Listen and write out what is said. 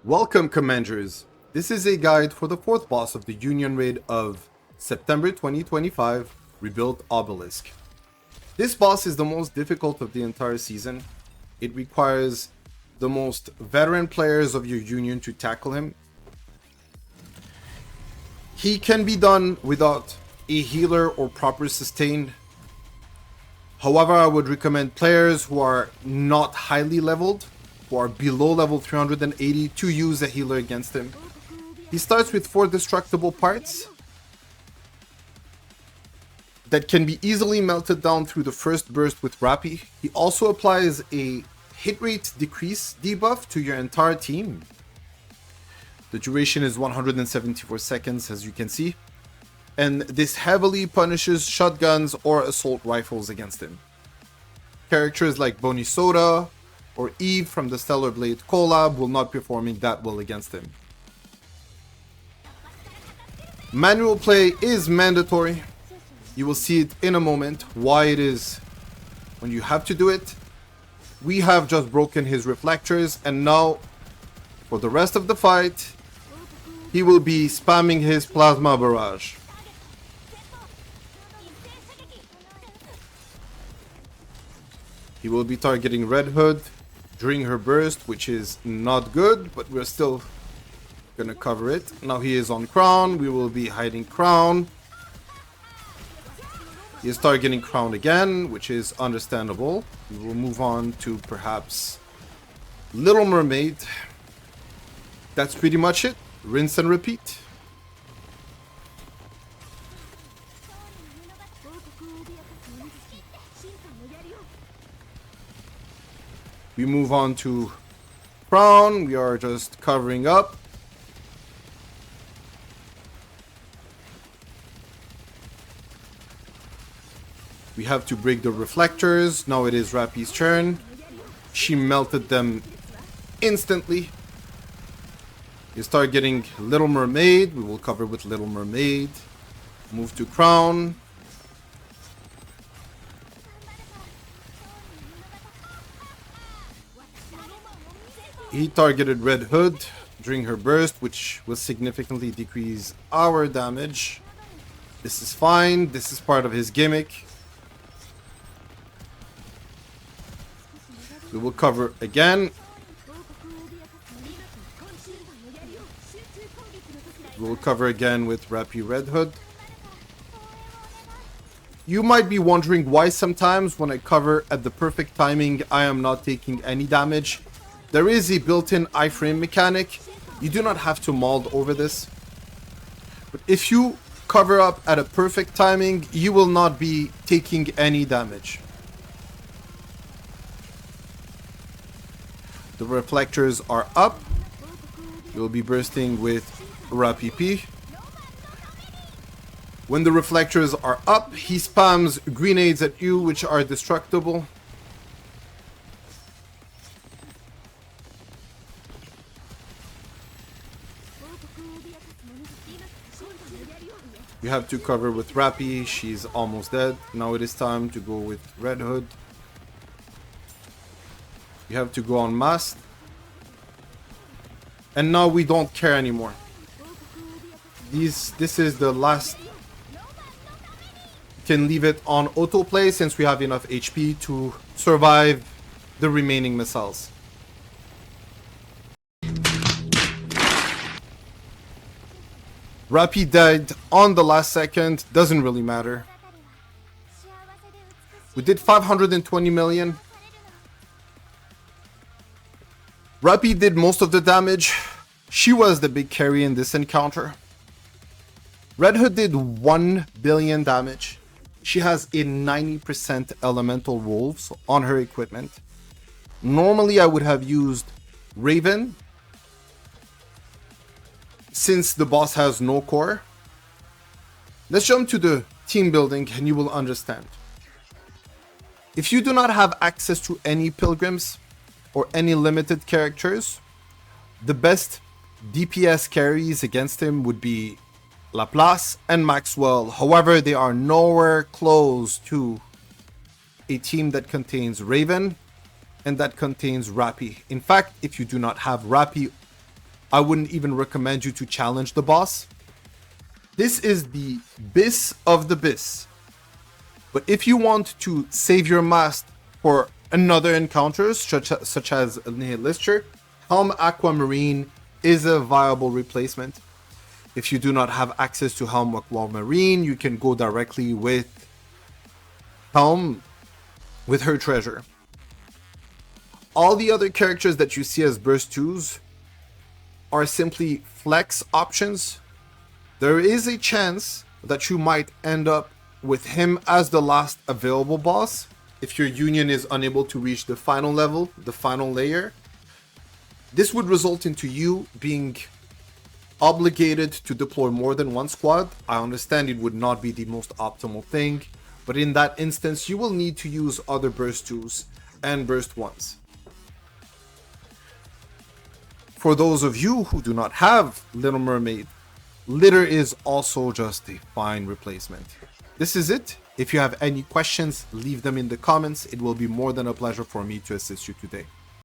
Welcome, Commanders! This is a guide for the fourth boss of the Union Raid of September 2025, Rebuilt Obelisk. This boss is the most difficult of the entire season. It requires the most veteran players of your Union to tackle him. He can be done without a healer or proper sustain. However, I would recommend players who are not highly leveled, who are below level 380, to use a healer against him. He starts with 4 destructible parts that can be easily melted down through the first burst with Rappi. He also applies a hit rate decrease debuff to your entire team. The duration is 174 seconds, as you can see, and this heavily punishes shotguns or assault rifles against him. Characters like Bonisoda or Eve from the Stellar Blade collab will not be performing that well against him. Manual play is mandatory. You will see it in a moment why it is when you have to do it. We have just broken his reflectors, and now for the rest of the fight he will be spamming his plasma barrage. He will be targeting Red Hood during her burst, which is not good, but we're still gonna cover it. Now he is on Crown. We will be hiding Crown. He is targeting Crown again, which is understandable. We will move on to perhaps Little Mermaid. That's pretty much it. Rinse and repeat. We move on to Crown. We are just covering up. We have to break the reflectors. Now it is Rappi's turn. She melted them instantly. You start getting Little Mermaid. We will cover with Little Mermaid. Move to Crown. He targeted Red Hood during her burst, which will significantly decrease our damage. This is fine. This is part of his gimmick. We will cover again. We will cover again with Rappi Red Hood. You might be wondering why sometimes when I cover at the perfect timing, I am not taking any damage. There is a built-in iframe mechanic. You do not have to mold over this. But if you cover up at a perfect timing, you will not be taking any damage. The reflectors are up. You'll be bursting with Rappi P. When the reflectors are up, he spams grenades at you, which are destructible. You have to cover with Rappi. She's almost dead. Now it is time to go with Red Hood. You have to go on Mast. And now we don't care anymore. This is the last. You can leave it on autoplay since we have enough HP to survive the remaining missiles. Rappi died on the last second. Doesn't really matter. We did 520 million. Rappi did most of the damage. She was the big carry in this encounter. Red Hood did 1 billion damage. She has a 90% elemental wolves on her equipment. Normally I would have used Raven, since the boss has no core. Let's jump to the team building and you will understand. If you do not have access to any pilgrims or any limited characters, the best DPS carries against him would be Laplace and Maxwell. However, they are nowhere close to a team that contains Raven and that contains Rappi. In fact, if you do not have Rappi I wouldn't even recommend you to challenge the boss. This is the bis of the bis. But if you want to save your mast for another encounters, such as Nihilister, Helm Aquamarine is a viable replacement. If you do not have access to Helm Aquamarine, you can go directly with Helm with her treasure. All the other characters that you see as Burst 2s are simply flex options. There is a chance that you might end up with him as the last available boss if your union is unable to reach the final level, the final layer. This would result into you being obligated to deploy more than one squad. I understand it would not be the most optimal thing, but in that instance you will need to use other burst 2s and burst 1s. For those of you who do not have Little Mermaid, Litter is also just a fine replacement. This is it. If you have any questions, leave them in the comments. It will be more than a pleasure for me to assist you today.